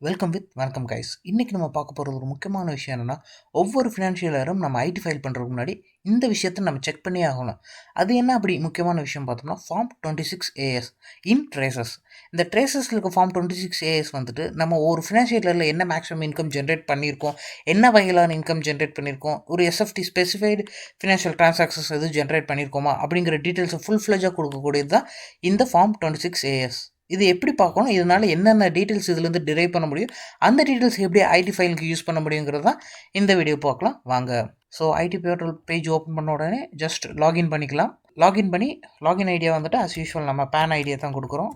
Welcome வணக்கம் guys. இன்னைக்கு நம்ம பார்க்க போகிறது ஒரு முக்கியமான விஷயம் என்னன்னா, ஒவ்வொரு ஃபினான்ஷியல் இயரும் நம்ம ஐடி ஃபைல் பண்ணுறதுக்கு முன்னாடி இந்த விஷயத்தை நம்ம செக் பண்ணியே ஆகணும். அது என்ன அப்படி முக்கியமான விஷயம் பார்த்தோம்னா, ஃபார்ம் 26AS இன் ட்ரேசஸ். இந்த ட்ரேசஸில் இருக்க ஃபார்ம் 26AS வந்துட்டு நம்ம ஒரு ஃபினான்ஷியல் இயரில் என்ன மேக்ஸிமம் இன்கம் ஜென்ரேட் பண்ணியிருக்கோம், என்ன வகையிலான இன்கம் ஜென்ரேட் பண்ணியிருக்கோம், ஒரு எஸ்எஃப்டி ஸ்பெசிஃபைடு ஃபினான்ஷியல் ட்ரான்சாக்ஷன்ஸ் எதுவும் ஜென்ரேட் பண்ணியிருக்கோமா அப்படிங்கிற டீட்டெயில்ஸை ஃபுல் ஃப்ளெஜாக கொடுக்கக்கூடியது தான் இந்த ஃபார்ம் 26AS. இது எப்படி பார்க்கணும், இதனால் என்னென்ன டீட்டெயில்ஸ் இதுலேருந்து டிரைவ் பண்ண முடியும், அந்த டீட்டெயில்ஸ் எப்படி ஐடி ஃபைலுக்கு யூஸ் பண்ண முடியுங்கிறது தான் இந்த வீடியோ பார்க்கலாம் வாங்க. So IT portal page open பண்ண உடனே ஜஸ்ட் லாகின் பண்ணிக்கலாம். லாகின் பண்ணி லாகின் ஐடியா வந்துட்டு அஸ் யூஷுவல் நம்ம பேன் ஐடியா தான் கொடுக்குறோம்.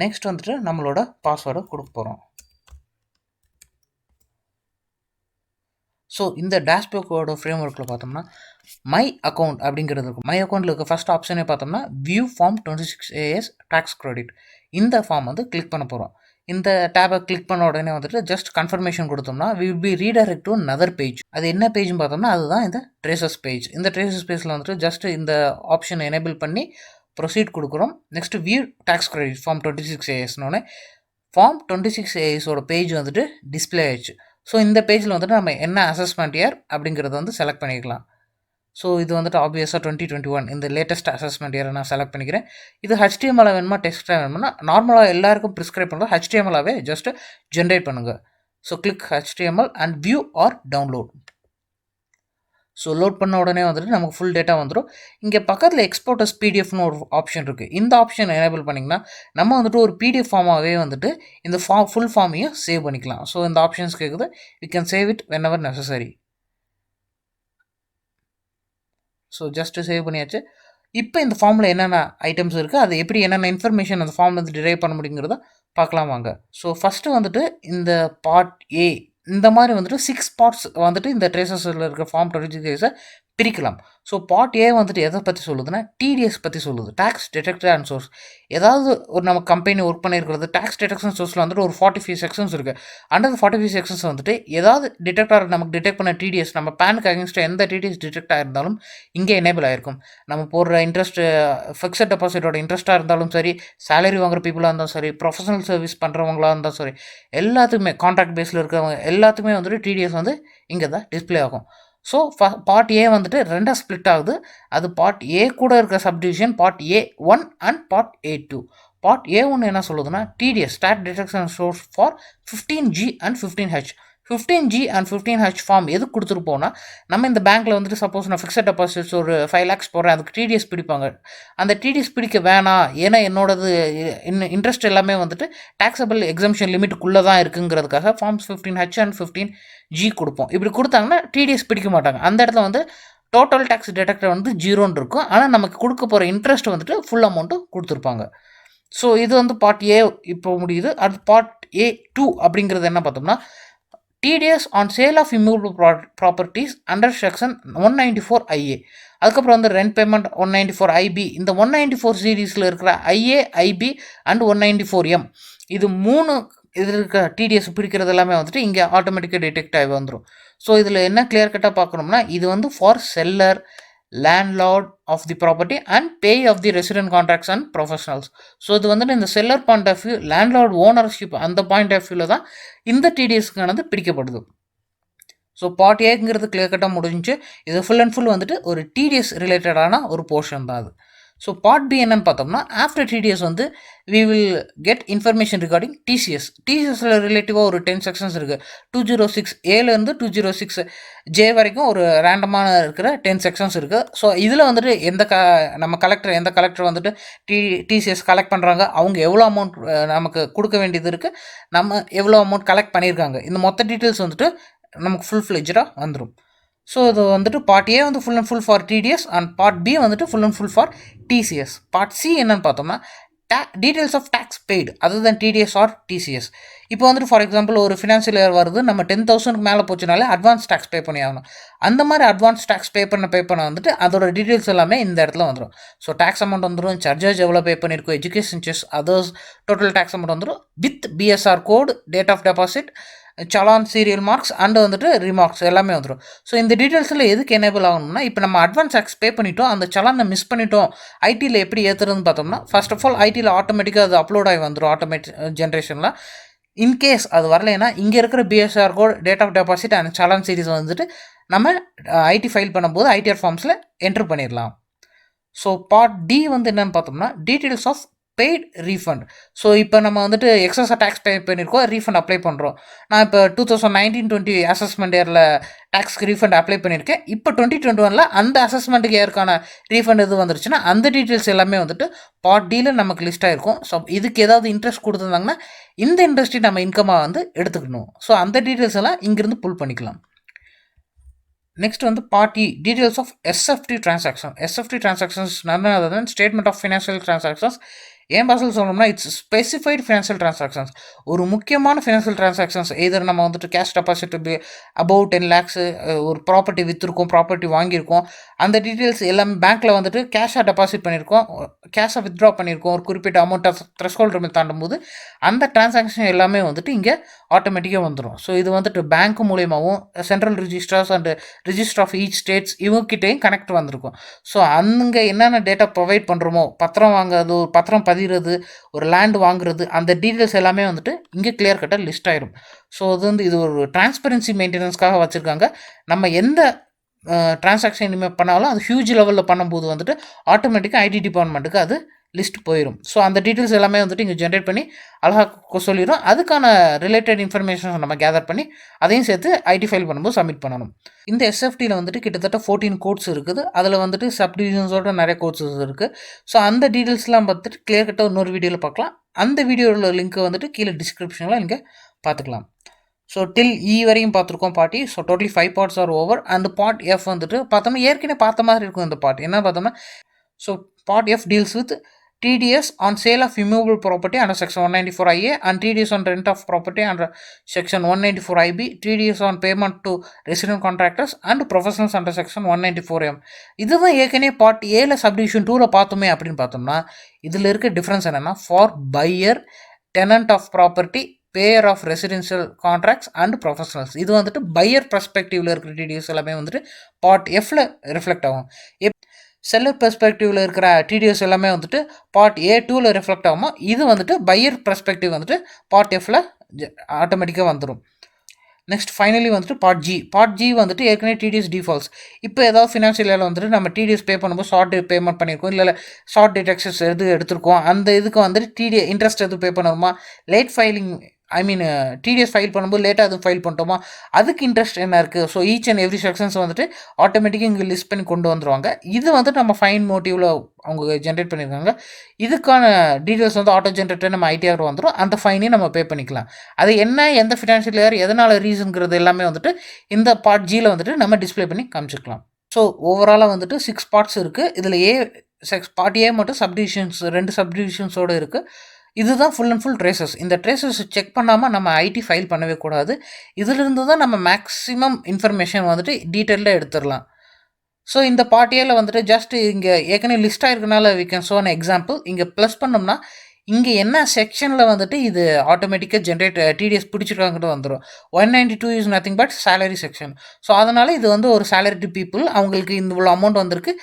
நெக்ஸ்ட் வந்துட்டு நம்மளோட பாஸ்வேர்டை கொடுக்க போகிறோம். ஸோ இந்த டேஷ்போர்டோட ஃப்ரேம் ஒர்க்கில் பார்த்தோம்னா மை அக்கௌண்ட் அப்படிங்கிறது இருக்கும். மை அக்கௌண்ட்டில் இருக்க ஃபஸ்ட் ஆப்ஷனே பார்த்தோம்னா view form 26AS tax credit. இந்த ஃபார்ம் வந்து கிளிக் பண்ண போகிறோம். இந்த டேபை கிளிக் பண்ண உடனே வந்துட்டு ஜஸ்ட் கன்ஃபர்மேஷன் கொடுத்தோம்னா will be redirect to another page. அது என்ன பேஜ்னு பார்த்தோம்னா அதுதான் இந்த ட்ரேசஸ் பேஜ். இந்த ட்ரேசஸ் பேஜில் வந்துட்டு ஜஸ்ட் இந்த ஆப்ஷன் எனேபிள் பண்ணி ப்ரொசீட் கொடுக்குறோம். Next view tax credit form 26ASனோடனே ஃபார்ம் 26ASோட பேஜ் வந்துட்டு டிஸ்பிளே ஆயிடுச்சு. ஸோ இந்த பேஜில் வந்துட்டு நம்ம என்ன அசஸ்மெண்ட் இயர் அப்படிங்கிறத வந்து செலக்ட் பண்ணிக்கலாம். ஸோ இது வந்துட்டு ஆப்வியஸாக 2021 இந்த லேட்டஸ்ட் அசஸ்மெண்ட் இயரை நான் செலக்ட் பண்ணிக்கிறேன். இது HTML வேணுமா டெக்ஸ்ட்டாக வேணுமா, நார்மலாக எல்லாருக்கும் ப்ரிஸ்கிரைப் பண்ணுறது HTML-ஆவே ஜஸ்ட் ஜென்ரேட் பண்ணுங்கள். So click HTML and view R download. So load பண்ண உடனே வந்துட்டு நமக்கு ஃபுல் டேட்டா வந்துடும். இங்கே பக்கத்தில் எக்ஸ்போர்ட்டஸ் பிடிஎஃப்னு ஒரு ஆப்ஷன் இருக்குது. இந்த ஆப்ஷன் எனேபிள் பண்ணிங்கன்னா நம்ம வந்துட்டு ஒரு பிடிஎஃப் ஃபார்மாகவே வந்துட்டு இந்த ஃபுல் ஃபார்மையும் சேவ் பண்ணிக்கலாம். ஸோ இந்த ஆப்ஷன்ஸ் கேட்குது, we can save it whenever necessary. So just save பண்ணியாச்சு. இப்போ இந்த ஃபார்மில் என்னென்ன ஐட்டம்ஸ் இருக்குது, அது எப்படி என்னென்ன இன்ஃபர்மேஷன் அந்த ஃபார்ம் வந்து டிரைவ் பண்ண முடியுங்கிறத பார்க்கலாம் வாங்க. ஸோ ஃபஸ்ட்டு வந்துட்டு இந்த பார்ட் ஏ இந்த மாதிரி வந்துட்டு 6 பார்ட்ஸ் வந்துட்டு இந்த ட்ரேசஸில் இருக்க ஃபார்ம் 26ASஐ பிரிக்கலாம். ஸோ பார்ட் ஏ வந்துட்டு எதை பற்றி சொல்லுதுன்னா டிடிஎஸ் பற்றி சொல்லுது, டேக்ஸ் டிடெக்டர் அண்ட் சோர்ஸ். ஏதாவது ஒரு நம்ம கம்பெனி ஒர்க் பண்ணியிருக்கிறது டேக்ஸ் டிடெக்ஷன் சோர்ஸில் வந்துட்டு ஒரு 45 செக்ஷன்ஸ் இருக்குது. அண்டர் 45 செக்ஷன்ஸ் வந்துட்டு ஏதாவது டிடெக்டர் நமக்கு டிடெக்ட் பண்ண டிடிஎஸ் நம்ம பேனுக்கு அகேன்ஸ்டாக எந்த டிடிஎஸ் டிடெக்ட் ஆயிருந்தாலும் இங்கே எனேபிள் ஆகிருக்கும். நம்ம போடுற இன்ட்ரெஸ்ட் ஃபிக்ஸட் டெபாசிட்டோட இன்ட்ரெஸ்ட்டாக இருந்தாலும் சரி, சேலரி வாங்குற பீப்புளாக இருந்தாலும் சரி, ப்ரொஃபஷனல் சர்வீஸ் பண்ணுறவங்களாக இருந்தாலும் சரி, எல்லாத்துக்குமே கான்ட்ராக்ட் பேஸில் இருக்கிறவங்க எல்லாத்துக்குமே வந்துட்டு டிடிஎஸ் வந்து இங்கே தான் டிஸ்பிளே ஆகும். ஸோ பார்ட் ஏ வந்துட்டு ரெண்டாக ஸ்ப்ளிட் ஆகுது. அது பார்ட் ஏ கூட இருக்கிற subdivision part A1 and part A2. Part A1 என்ன சொல்லுதுன்னா TDS tax deduction source for 15G and 15H. 15G and 15H form எதுக்கு கொடுத்துருப்போம்னா, நம்ம இந்த பேங்க்கில் வந்துட்டு சப்போஸ் நான் ஃபிக்ஸட் டெபாசிட்ஸ் ஒரு 5 lakhs போடுறேன், அதுக்கு டிடிஎஸ் பிடிப்பாங்க. அந்த டிடிஎஸ் பிடிக்க வேணாம், ஏன்னா என்னோடது இன்ட்ரெஸ்ட் எல்லாமே வந்துட்டு டேக்ஸபிள் எக்ஸம்ஷன் லிமிட்டுக்குள்ளே தான் இருக்குங்கிறதுக்காக ஃபார்ம்ஸ் 15H அண்ட் 15G கொடுப்போம். இப்படி கொடுத்தாங்கன்னா டிடிஎஸ் பிடிக்க மாட்டாங்க. அந்த இடத்துல வந்து டோட்டல் டேக்ஸ் டிடெக்டர் வந்து 0 இருக்கும். ஆனால் நமக்கு கொடுக்க போகிற இன்ட்ரெஸ்ட் வந்துட்டு ஃபுல் அமௌண்ட்டு கொடுத்துருப்பாங்க. ஸோ இது வந்து பார்ட் ஏ இப்போ முடியுது. அடுத்து பார்ட் A2 அப்படிங்கிறது என்ன பார்த்தோம்னா TDS on sale of immutable properties under section 194IA. அதுக்கப்புறம் வந்து ரெண்ட் பேமெண்ட் 194IB. இந்த 194 சீரீஸில் இருக்கிற IA, IB அண்ட் 194M இது 3 இதில் இருக்க டிடிஎஸ் பிடிக்கிறது எல்லாமே வந்துட்டு இங்கே ஆட்டோமேட்டிக்காக டிடெக்ட் ஆகி வந்துடும். ஸோ இதில் என்ன கிளியர் கட்டாக பார்க்கணும்னா இது வந்து for seller, landlord of the property and pay of the resident contracts and professionals. So இது வந்துட்டு இந்த seller point of view, landlord ownership அந்த பாயிண்ட் ஆஃப் வியூவில் தான் இந்த டிடிஎஸ்க்கானது பிடிக்கப்படுது. ஸோ பார்ட் ஏங்கிறது கிளியர் கட்டாக முடிஞ்சு. இது ஃபுல் அண்ட் ஃபுல் வந்துட்டு ஒரு டிடிஎஸ் ரிலேட்டடான ஒரு போர்ஷன் தான் அது. ஸோ பார்ட் பி என்னன்னு பார்த்தோம்னா ஆஃப்டர் டிடிஎஸ் வந்து we will get information regarding TCS. டிசிஎஸில் ரிலேட்டிவாக ஒரு 10 செக்ஷன்ஸ் இருக்குது. 206Aலேருந்து 206J வரைக்கும் ஒரு ரேண்டமான இருக்கிற 10 செக்ஷன்ஸ் இருக்குது. ஸோ இதில் வந்துட்டு நம்ம எந்த கலெக்டர் வந்துட்டு டிசிஎஸ் கலெக்ட் பண்ணுறாங்க, அவங்க எவ்வளோ அமௌண்ட் நமக்கு கொடுக்க வேண்டியது இருக்குது, நம்ம எவ்வளோ அமௌண்ட் கலெக்ட் பண்ணியிருக்காங்க, இந்த மொத்த டீட்டெயில்ஸ் வந்துட்டு நமக்கு ஃபுல் ஃப்ளெஜ்டாக வந்துடும். ஸோ இது வந்துட்டு பார்ட் ஏ வந்து full and full for TDS and part B வந்துட்டு full and full for TCS. Part C என்னன்னு பார்த்தோம்னா details of tax paid other then TDS or TCS. இப்போ வந்துட்டு ஃபார் எக்ஸாம்பிள் ஒரு ஃபினான்ஷியல் இயர் வருது, நம்ம 10,000க்கு மேலே போச்சுனாலே அட்வான்ஸ் டேக்ஸ் பே பண்ணி ஆகணும். அந்த மாதிரி அட்வான்ஸ் டேக்ஸ் பே பண்ண வந்துட்டு அதோட டீட்டெயில்ஸ் எல்லாமே இந்த இடத்துல வந்துடும். ஸோ டேக்ஸ் அமௌண்ட் வந்துடும், சார்ஜஸ் எவ்வளோ பே பண்ணியிருக்கோம், education cess, others, total tax amount வந்துடும் with BSR code, date of deposit, challan, serial marks and வந்துட்டு ரிமார்க்ஸ் எல்லாமே வந்துடும். ஸோ இந்த டீட்டெயில்ஸில் எதுக்கு எனேபிள் ஆகணும்னா, இப்போ நம்ம அட்வான்ஸ் டேக்ஸ் பே பண்ணிட்டோம், அந்த சலானை மிஸ் பண்ணிட்டோம், ஐடியில் எப்படி ஏற்றுறதுன்னு பார்த்தோம்னா ஃபர்ஸ்ட் ஆஃப் ஆல் ஐடியில் ஆட்டோமேட்டிக்காக அது அப்லோட் ஆகி வந்துடும். ஆட்டோமேட்டிக் ஜென்ரேஷனில் இன்கேஸ் அது வரலைன்னா இங்கே இருக்கிற BSR code, date of deposit and challan series வந்துட்டு நம்ம ஐடி ஃபைல் பண்ணும்போது ஐடிஆர் ஃபார்ம்ஸில் என்ட்ரு பண்ணிடலாம். ஸோ பார்ட் டி வந்து என்னென்னு பார்த்தோம்னா டீட்டெயில்ஸ் ஆஃப் பெய்ட் ரீஃபண்ட். ஸோ இப்போ நம்ம வந்துட்டு எக்ஸஸாக டேக்ஸ் பே பண்ணியிருக்கோம், ரீஃபண்ட் அப்ளை பண்ணுறோம். நான் இப்போ 2019-20 அசஸ்மெண்ட் இயரில் டேக்ஸ்க்கு ரீஃபண்ட் அப்ளை பண்ணியிருக்கேன். இப்போ 2021 அந்த அசஸ்மெண்ட்டுக்கு இயருக்கான ரீஃபண்ட் எது வந்துருச்சுன்னா அந்த டீட்டெயில்ஸ் எல்லாமே வந்துட்டு பார்ட் டியில் நமக்கு லிஸ்ட் ஆகிருக்கும். ஸோ இதுக்கு ஏதாவது இன்ட்ரெஸ்ட் கொடுத்துருந்தாங்கன்னா இந்த இண்டஸ்ட்ரி நம்ம இன்கமாக வந்து எடுத்துக்கணும். ஸோ அந்த டீட்டெயில்ஸ் எல்லாம் இங்கேருந்து புல் பண்ணிக்கலாம். நெக்ஸ்ட் வந்து part E details of SFT transaction. SFT transactions none other than statement of financial transactions. ஏன் பாசல் சொல்லணும்னா இட்ஸ் ஸ்பெசிஃபைடு ஃபினான்ஷியல் டிரான்சாக்ஷன்ஸ். ஒரு முக்கியமான ஃபினான்ஷியல் டிரான்சாக்ஷன்ஸ் எதர் நம்ம வந்துட்டு கேஷ் டெபாசிட் அபவுட் 10 lakhs, ஒரு ப்ராப்பர்ட்டி விற்றுருக்கோம், ப்ராப்பர்ட்டி வாங்கியிருக்கோம், அந்த டீட்டெயில்ஸ் எல்லாமே பேங்க்கில் வந்துட்டு கேஷாக டெபாசிட் பண்ணியிருக்கோம், கேஷை வித்ட்ரா பண்ணியிருக்கோம், ஒரு குறிப்பிட்ட அமௌண்ட்டை த்ரெஷ்ஹோல்ட் லிமிட் தாண்டும் போது அந்த டிரான்சாக்ஷன் எல்லாமே வந்துட்டு இங்கே ஆட்டோமேட்டிக்காக வந்துடும். ஸோ இது வந்துட்டு பேங்க் மூலியமாகவும் central registrars and register of each states இவங்ககிட்டையும் கனெக்ட் வந்திருக்கும். ஸோ அங்கே என்னென்ன டேட்டா ப்ரொவைட் பண்ணுறோமோ, பத்திரம் வாங்குறது, ஒரு பத்திரம் பதிகிறது, ஒரு லேண்ட் வாங்குறது, அந்த டீட்டெயில்ஸ் எல்லாமே வந்துட்டு இங்கே கிளியர் கட்டாக லிஸ்ட் ஆயிடும். ஸோ அது வந்து இது ஒரு டிரான்ஸ்பரன்சி மெயின்டெனன்ஸ்க்காக வச்சுருக்காங்க. நம்ம எந்த டிரான்சாக்ஷன் இனிமேல் பண்ணாலும் அது ஹியூஜ் லெவலில் பண்ணும்போது வந்துட்டு ஆட்டோமேட்டிக்காக ஐடி டிபார்ட்மெண்ட்டுக்கு அது லிஸ்ட் போயிடும். ஸோ அந்த டீட்டெயில்ஸ் எல்லாமே வந்துட்டு இங்கே ஜென்ரேட் பண்ணி அழகாக சொல்லிடும். அதுக்கான ரிலேட்டட் இன்ஃபர்மேஷன்ஸ் நம்ம கேதர் பண்ணி அதையும் சேர்த்து ஐடி ஃபைல் பண்ணும்போது சப்மிட் பண்ணணும். இந்த எஸ்எஃப்டியில் வந்துட்டு கிட்டத்தட்ட 14 கோட்ஸ் இருக்குது. அதில் வந்துட்டு சப்டிவிஷன்ஸோட நிறைய கோட்ஸஸ் இருக்குது. ஸோ அந்த டீட்டெயில்ஸ்லாம் பார்த்துட்டு கிளியர் கட்டாக இன்னொரு வீடியோவில் பார்க்கலாம். அந்த வீடியோவில் லிங்க் வந்துட்டு கீழே டிஸ்கிரிப்ஷனில் நீங்கள் பார்த்துக்கலாம். ஸோ டில் வரையும் பார்த்துருக்கோம் party. So totally 5 parts are over. And part F வந்துட்டு பார்த்தோம்னா ஏற்கனவே பார்த்த மாதிரி இருக்கும். இந்த பார்ட் என்ன பார்த்தோம்னா, so part F deals with TDS on sale of immovable property under section 194IA and TDS on rent of property under section 194IB, TDS on payment to resident contractors and professionals under section 194M. இதுதான் ஏற்கனவே part ஏல subdivision 2ல பார்த்தோமே அப்படின்னு பார்த்தோம்னா இதில் இருக்க difference என்னென்னா for buyer, tenant of property, payer of residential contracts and professionals. இது வந்துட்டு பையர் பர்ஸ்பெக்டிவில் இருக்கிற டிடிஎஸ் எல்லாமே வந்துட்டு பார்ட் எஃப்ல ரிஃப்ளெக்ட் ஆகும். செல்லர் பெர்ஸ்பெக்டிவில் இருக்கிற டிடிஎஸ் எல்லாமே வந்துட்டு பார்ட் A2ல ரிஃப்ளெக்ட் ஆகுமோ இது வந்துட்டு பையர் பெர்ஸ்பெக்டிவ் வந்துட்டு பார்ட் எஃப்ல ஆட்டோமேட்டிக்காக வந்துடும். நெக்ஸ்ட் ஃபைனலி வந்துட்டு பார்ட் ஜி வந்துட்டு ஏற்கனவே டிடிஎஸ் டிஃபால்ட்ஸ். இப்போ ஏதாவது ஃபினான்ஷியல் இயரில் வந்துட்டு நம்ம டிடிஎஸ் பே பண்ணும்போது ஷார்ட் பேமெண்ட் பண்ணியிருக்கோம், இல்லை ஷார்ட் டிடக்ஷன்ஸ் எடுத்திருக்கோம், அந்த இதுக்கு வந்துட்டு இன்ட்ரெஸ்ட் எதுவும் பே பண்ணணுமா, லேட் ஃபைலிங் டிடிஎஸ் ஃபைல் பண்ணும்போது லேட்டாக எதுவும் ஃபைல் பண்ணிட்டோமா, அதுக்கு இன்ட்ரெஸ்ட் என்ன இருக்குது. So each and every sections வந்துட்டு ஆட்டோமேட்டிக்காக இங்கே லிஸ்ட் பண்ணி கொண்டு வந்துடுவாங்க. இது வந்துட்டு நம்ம ஃபைன் மோட்டிவில் அவங்க ஜென்ரேட் பண்ணியிருக்காங்க. இதுக்கான டீட்டெயில்ஸ் வந்து ஆட்டோ ஜென்ரேட்டர் நம்ம ஐடிஆர் வந்துடும். அந்த ஃபைனையும் நம்ம பே பண்ணிக்கலாம். அது என்ன, எந்த ஃபினான்ஷியல் இயர், எதனால் ரீசனுங்கிறது எல்லாமே வந்துட்டு இந்த பார்ட் ஜியில் வந்துட்டு நம்ம டிஸ்பிளே பண்ணி காமிச்சிக்கலாம். ஸோ ஓவராலாக வந்துட்டு 6 பார்ட்ஸ் இருக்குது. இதில் பார்ட் ஏ மட்டும் சப்டிவிஷன்ஸ் 2 சப்டிவிஷன்ஸோடு இருக்குது. இதுதான் ஃபுல் அண்ட் ஃபுல் ட்ரேசஸ். இந்த ட்ரேசஸ் செக் பண்ணாமல் நம்ம ஐடி ஃபைல் பண்ணவே கூடாது. இதிலிருந்து தான் நம்ம மேக்ஸிமம் இன்ஃபர்மேஷன் வந்துட்டு டீட்டெயிலாக எடுத்துடலாம். ஸோ இந்த பார்ட் ஏல வந்துட்டு ஜஸ்ட் இங்கே ஏற்கனவே லிஸ்ட் ஆகிருக்கனால we can show an example. இங்கே ப்ளஸ் பண்ணோம்னா இங்கே என்ன செக்ஷனில் வந்துட்டு இது ஆட்டோமேட்டிக்காக ஜென்ரேட் டிடிஎஸ் பிடிச்சிருக்காங்கன்னு வந்துடும். 192 is nothing but salary section. So அதனால் இது வந்து ஒரு சேலரிடு பீப்புள், அவங்களுக்கு இந்த இவ்வளோ அமௌண்ட் வந்திருக்கு,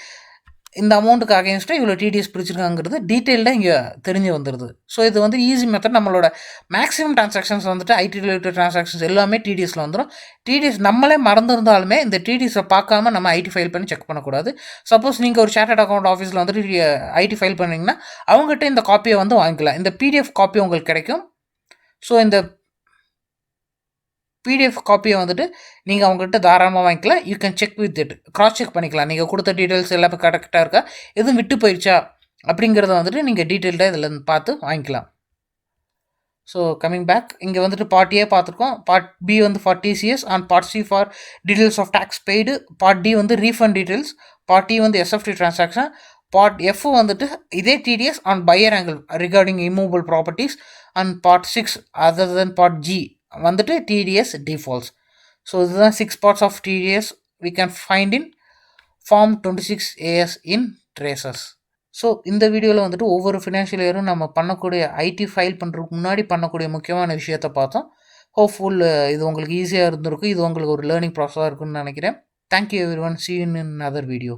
இந்த அமௌண்ட்டுக்கு அகேன்ஸ்டாக இவ்வளோ டிடிஎஸ் பிடிச்சிருக்காங்கிறது டீட்டெயில்டாக இங்கே தெரிஞ்சு வந்துடுது. ஸோ இது வந்து ஈஸி மெத்தட். நம்மளோட மேக்ஸிமம் டிரான்சாக்ஷன்ஸ் வந்துட்டு ஐடி ரிலேட்டட் டிரான்சாக்ஷன்ஸ் எல்லாமே டிடிஎஸில் வந்துடும். டிடிஎஸ் நம்மளே மறந்துருந்தாலுமே இந்த டிடிஎஸை பார்க்காம நம்ம ஐடி ஃபைல் பண்ணி செக் பண்ணக்கூடாது. சப்போஸ் நீங்கள் ஒரு சார்ட்டர்ட் அக்கௌண்ட் ஆஃபீஸில் வந்துட்டு ஐடி ஃபைல் பண்ணிங்கன்னா அவங்ககிட்ட இந்த காப்பியை வந்து வாங்கிக்கலாம். இந்த பிடிஎஃப் காப்பி உங்களுக்கு கிடைக்கும். ஸோ இந்த பிடிஎஃப் காப்பியை வந்துட்டு நீங்கள் அவங்ககிட்ட தாராளமாக வாங்கிக்கலாம். You can check with it, cross check பண்ணிக்கலாம். நீங்கள் கொடுத்த டீட்டெயில்ஸ் எல்லாமே கரெக்டாக இருக்கா, எதுவும் விட்டு போயிடுச்சா அப்படிங்கிறத வந்துட்டு நீங்கள் டீட்டெயில்டாக இதில் பார்த்து வாங்கிக்கலாம். ஸோ கம்மிங் பேக், இங்கே வந்துட்டு பார்ட் ஏ பார்த்துருக்கோம். பார்ட் பி வந்து for TCS and part C for details of tax paid. Part D வந்து ரீஃபண்ட் டீட்டெயில்ஸ். பார்ட் டி வந்து எஸ்எஃப்டி டிரான்சாக்ஷன். பார்ட் எஃப் வந்துட்டு இதே TDS on buyer angle regarding immovable properties. And part 6 other than part G வந்துட்டு TDS defaults. So இதுதான் 6 parts of TDS we can find in form 26AS in TRACES. So இந்த வீடியோவில் வந்துட்டு ஒவ்வொரு financial இயரும் நம்ம பண்ணக்கூடிய ஐடி ஃபைல் பண்ணுறதுக்கு முன்னாடி பண்ணக்கூடிய முக்கியமான விஷயத்தை பார்த்தோம். ஹோப்ஃபுல் இது உங்களுக்கு ஈஸியாக இருந்திருக்கும். இது உங்களுக்கு ஒரு லேர்னிங் ப்ராசஸாக இருக்குன்னு நினைக்கிறேன். Thank you every one. See you in another video.